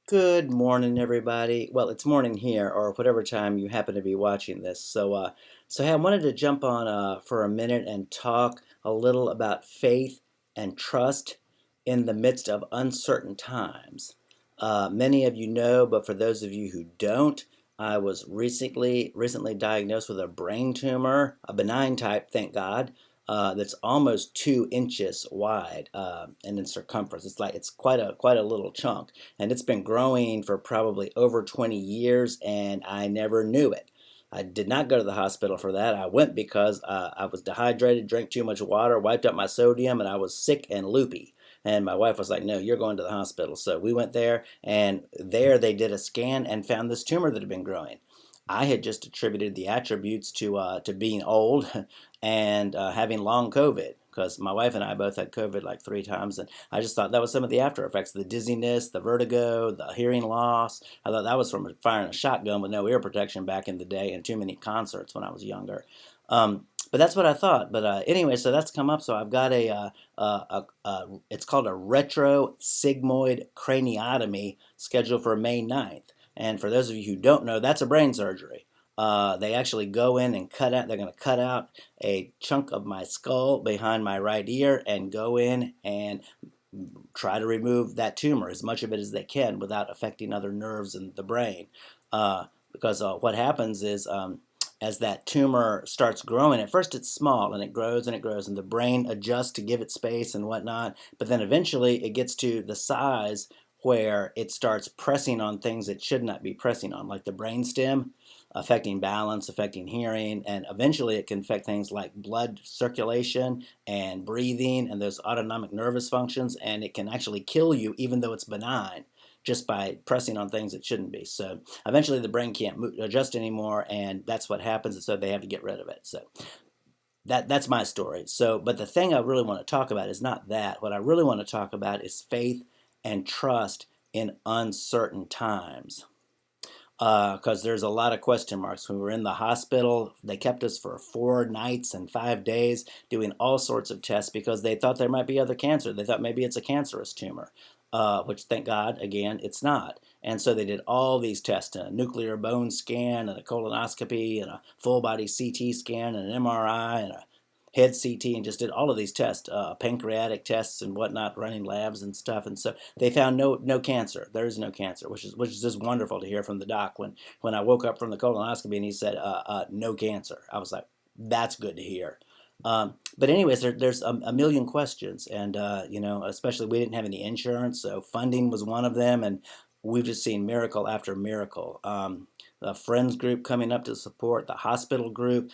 Good morning, everybody. Well, it's morning here, or whatever time you happen to be watching this. So hey, I wanted to jump on for a minute and talk a little about faith and trust in the midst of uncertain times. Many of you know, but for those of you who don't, I was recently diagnosed with a brain tumor, a benign type, thank God, that's almost 2 inches wide and in circumference. It's quite a little chunk, and it's been growing for probably over 20 years, and I never knew it. I did not go to the hospital for that. I went because I was dehydrated, drank too much water, wiped up my sodium, and I was sick and loopy. And my wife was like, "No, you're going to the hospital." So we went there, and there they did a scan and found this tumor that had been growing. I had just attributed the attributes to being old and having long COVID, because my wife and I both had COVID like 3 times, and I just thought that was some of the after effects: the dizziness, the vertigo, the hearing loss. I thought that was from firing a shotgun with no ear protection back in the day and too many concerts when I was younger. But that's what I thought. But anyway, so that's come up. So I've got it's called a retrosigmoid craniotomy scheduled for May 9th. And for those of you who don't know, that's a brain surgery. They actually go in and they're going to cut out a chunk of my skull behind my right ear and go in and try to remove that tumor, as much of it as they can, without affecting other nerves in the brain. Because what happens is, as that tumor starts growing, at first it's small and it grows and it grows, and the brain adjusts to give it space and whatnot. But then eventually it gets to the size where it starts pressing on things it should not be pressing on, like the brain stem, affecting balance, affecting hearing, and eventually it can affect things like blood circulation and breathing and those autonomic nervous functions, and it can actually kill you even though it's benign, just by pressing on things it shouldn't be. So eventually the brain can't adjust anymore, and that's what happens, and so they have to get rid of it. So that's my story. So, but the thing I really want to talk about is not that. What I really want to talk about is faith and trust in uncertain times. Because there's a lot of question marks. When we were in the hospital, they kept us for 4 nights and 5 days doing all sorts of tests because they thought there might be other cancer. They thought maybe it's a cancerous tumor, which, thank God, again, it's not. And so they did all these tests: a nuclear bone scan and a colonoscopy and a full body CT scan and an MRI and a head CT, and just did all of these tests, pancreatic tests and whatnot, running labs and stuff. And so they found no cancer. There is no cancer, which is just wonderful to hear from the doc. When I woke up from the colonoscopy and he said no cancer, I was like, that's good to hear. But anyways, there's a million questions, and especially we didn't have any insurance, so funding was one of them, and we've just seen miracle after miracle. The Friends group coming up to support, the hospital group,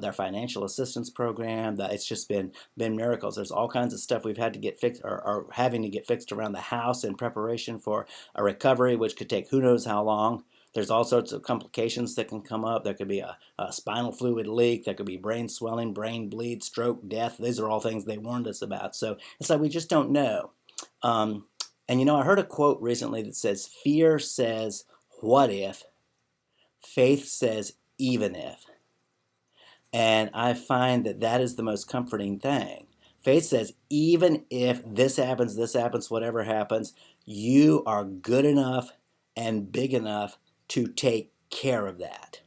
their financial assistance program. It's just been miracles. There's all kinds of stuff we've had to get fixed, or having to get fixed around the house in preparation for a recovery, which could take who knows how long. There's all sorts of complications that can come up. There could be a spinal fluid leak. There could be brain swelling, brain bleed, stroke, death. These are all things they warned us about. So it's like we just don't know. And I heard a quote recently that says, "Fear says, 'What if?' Faith says, 'Even if.'" And I find that that is the most comforting thing. Faith says, even if this happens, whatever happens, you are good enough and big enough to take care of that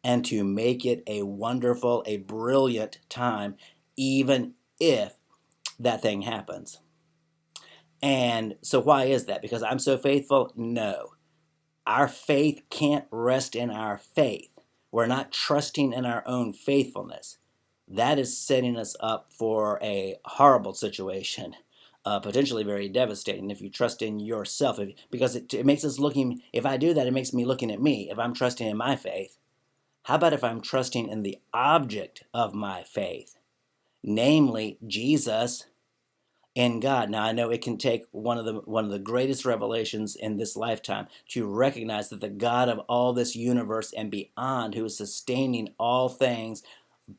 and to make it a wonderful, a brilliant time, even if that thing happens. And so, why is that? Because I'm so faithful? No. Our faith can't rest in our faith. We're not trusting in our own faithfulness. That is setting us up for a horrible situation, potentially very devastating if you trust in yourself. Because it makes us looking, if I do that, it makes me looking at me. If I'm trusting in my faith, how about if I'm trusting in the object of my faith, namely Jesus, in God? Now I know it can take one of the greatest revelations in this lifetime to recognize that the God of all this universe and beyond, who is sustaining all things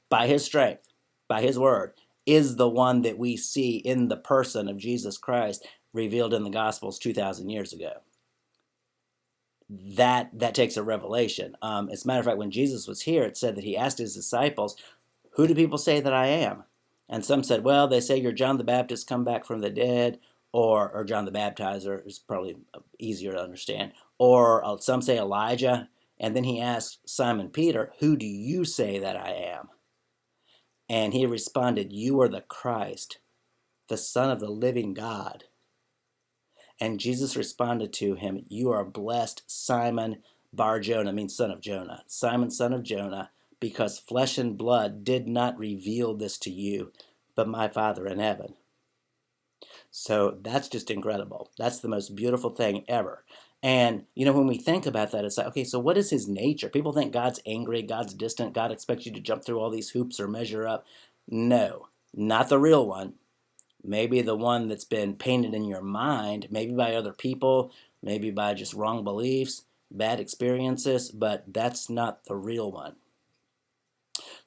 by his strength, by his word, is the one that we see in the person of Jesus Christ revealed in the Gospels 2,000 years ago. That takes a revelation. As a matter of fact, when Jesus was here, it said that he asked his disciples, "Who do people say that I am?" And some said, "Well, they say you're John the Baptist come back from the dead, or John the Baptizer is probably easier to understand, or some say Elijah. And then he asks Simon Peter, "Who do you say that I am?" And he responded, "You are the Christ, the Son of the living God." And Jesus responded to him, "You are blessed, Simon Bar Jonah," means son of Jonah, Simon, son of Jonah, because flesh and blood did not reveal this to you, but my Father in heaven. So that's just incredible. That's the most beautiful thing ever. And, when we think about that, it's like, okay, so what is his nature? People think God's angry, God's distant, God expects you to jump through all these hoops or measure up. No, not the real one. Maybe the one that's been painted in your mind, maybe by other people, maybe by just wrong beliefs, bad experiences, but that's not the real one.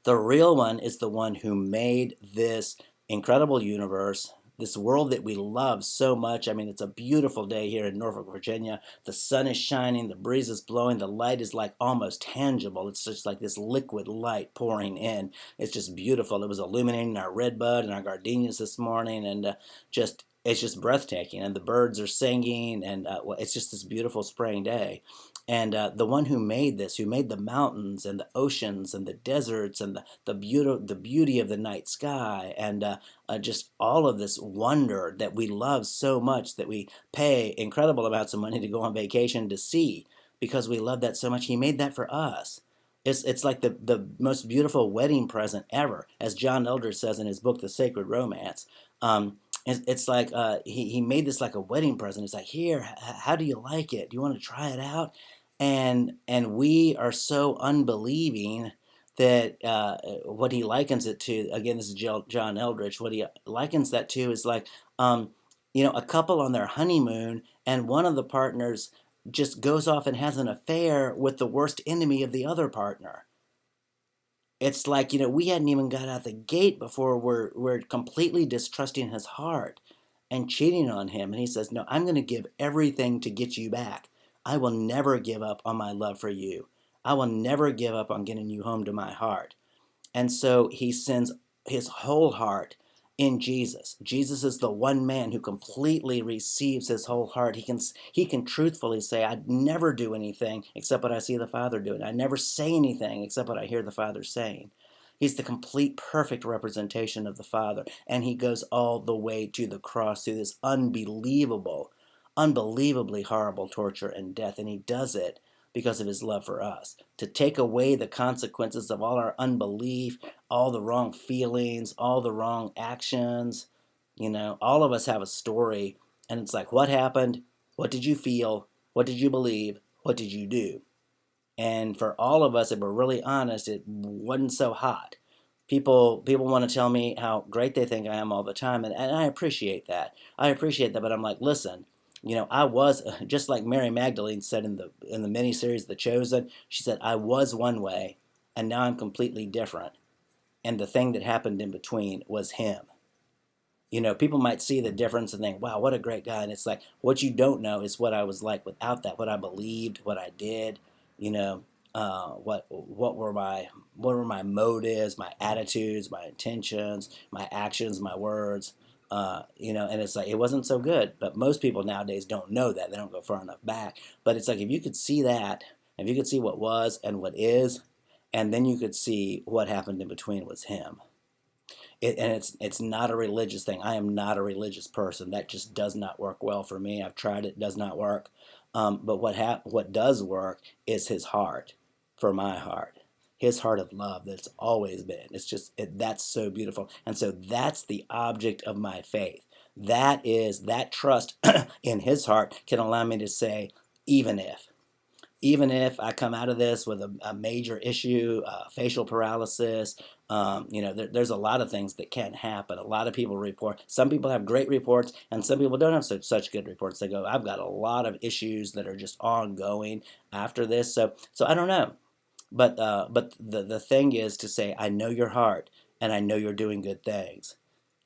The real one is the one who made this incredible universe, this world that we love so much. I mean, it's a beautiful day here in Norfolk, Virginia. The sun is shining, the breeze is blowing, the light is like almost tangible. It's just like this liquid light pouring in. It's just beautiful. It was illuminating our redbud and our gardenias this morning, and it's just breathtaking. And the birds are singing, and it's just this beautiful spring day. And the one who made this, who made the mountains and the oceans and the deserts and the beauty of the night sky, and just all of this wonder that we love so much that we pay incredible amounts of money to go on vacation to see, because we love that so much. He made that for us. It's like the most beautiful wedding present ever, as John Eldredge says in his book, The Sacred Romance. It's like he made this like a wedding present. It's like, here, how do you like it? Do you want to try it out? And we are so unbelieving that what he likens it to, again, this is John Eldredge, what he likens that to is like, a couple on their honeymoon, and one of the partners just goes off and has an affair with the worst enemy of the other partner. It's like, we hadn't even got out the gate before we're completely distrusting his heart and cheating on him. And he says, "No, I'm going to give everything to get you back. I will never give up on my love for you. I will never give up on getting you home to my heart." And so he sends his whole heart in Jesus. Jesus is the one man who completely receives his whole heart. He can truthfully say, "I never do anything except what I see the Father doing. I never say anything except what I hear the Father saying." He's the complete, perfect representation of the Father. And he goes all the way to the cross through this unbelievably horrible torture and death. And he does it because of his love for us, to take away the consequences of all our unbelief, all the wrong feelings, all the wrong actions. All of us have a story, and it's like, what happened? What did you feel? What did you believe? What did you do? And for all of us, if we're really honest, it wasn't so hot. People want to tell me how great they think I am all the time, and I appreciate that. But I'm like, listen, I was just like Mary Magdalene said in the miniseries The Chosen. She said, "I was one way, and now I'm completely different. And the thing that happened in between was him." People might see the difference and think, "Wow, what a great guy." And it's like, what you don't know is what I was like without that, what I believed, what I did, what were my motives, my attitudes, my intentions, my actions, my words. And it's like, it wasn't so good. But most people nowadays don't know that. They don't go far enough back. But it's like, if you could see that, if you could see what was and what is, and then you could see what happened in between was him. It's not a religious thing. I am not a religious person. That just does not work well for me. I've tried it. It does not work. But what does work is his heart, for my heart. His heart of love that's always been. That's so beautiful. And so that's the object of my faith. That trust in his heart can allow me to say, even if I come out of this with a major issue, facial paralysis, there's a lot of things that can happen. A lot of people report. Some people have great reports, and some people don't have such good reports. They go, "I've got a lot of issues that are just ongoing after this." So I don't know. But the thing is to say, I know your heart, and I know you're doing good things.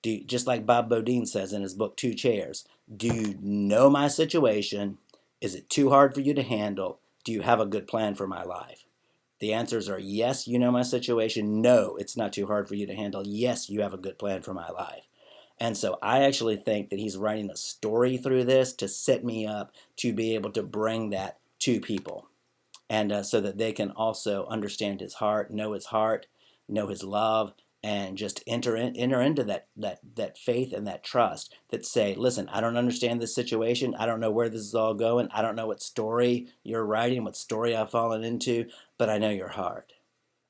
Just like Bob Beaudine says in his book, Two Chairs, do you know my situation? Is it too hard for you to handle? Do you have a good plan for my life? The answers are yes, you know my situation. No, it's not too hard for you to handle. Yes, you have a good plan for my life. And so I actually think that he's writing a story through this to set me up to be able to bring that to people. And so that they can also understand his heart, know his love, and just enter into that faith and that trust that say, listen, I don't understand this situation. I don't know where this is all going. I don't know what story you're writing, what story I've fallen into, but I know your heart.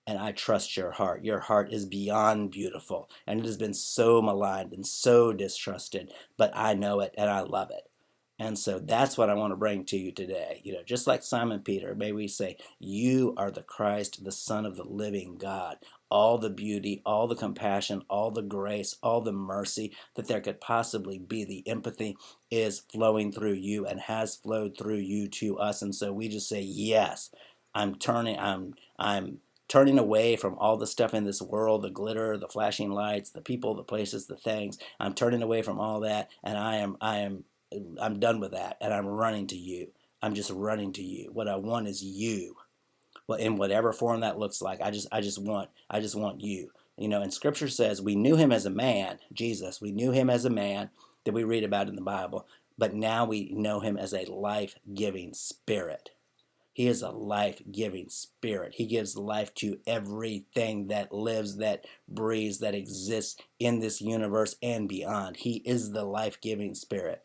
And I trust your heart. Your heart is beyond beautiful, and it has been so maligned and so distrusted, but I know it and I love it. And so that's what I want to bring to you today. Just like Simon Peter, may we say, you are the Christ, the Son of the living God. All the beauty, all the compassion, all the grace, all the mercy that there could possibly be, the empathy is flowing through you and has flowed through you to us. And so we just say, yes, I'm turning away from all the stuff in this world, the glitter, the flashing lights, the people, the places, the things. I'm turning away from all that, and I'm done with that, and I'm running to you. I'm just running to you. What I want is you. Well, in whatever form that looks like, I just want you. And Scripture says we knew him as a man, Jesus. We knew him as a man that we read about in the Bible, but now we know him as a life-giving spirit. He is a life-giving spirit. He gives life to everything that lives, that breathes, that exists in this universe and beyond. He is the life-giving spirit.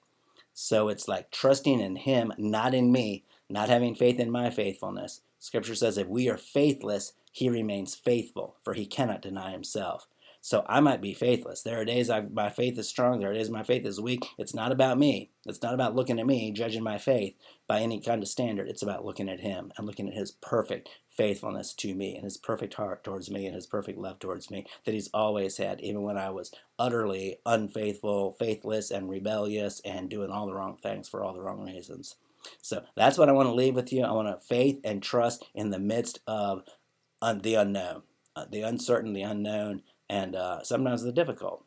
So it's like trusting in him, not in me, not having faith in my faithfulness. Scripture says if we are faithless, he remains faithful, for he cannot deny himself. So I might be faithless. There are days my faith is strong. There are days my faith is weak. It's not about me. It's not about looking at me, judging my faith by any kind of standard. It's about looking at him and looking at his perfect faithfulness to me and his perfect heart towards me and his perfect love towards me that he's always had, even when I was utterly unfaithful, faithless, and rebellious and doing all the wrong things for all the wrong reasons. So that's what I want to leave with you. I want to faith and trust in the midst of the unknown, the uncertain, the unknown, and sometimes the difficult.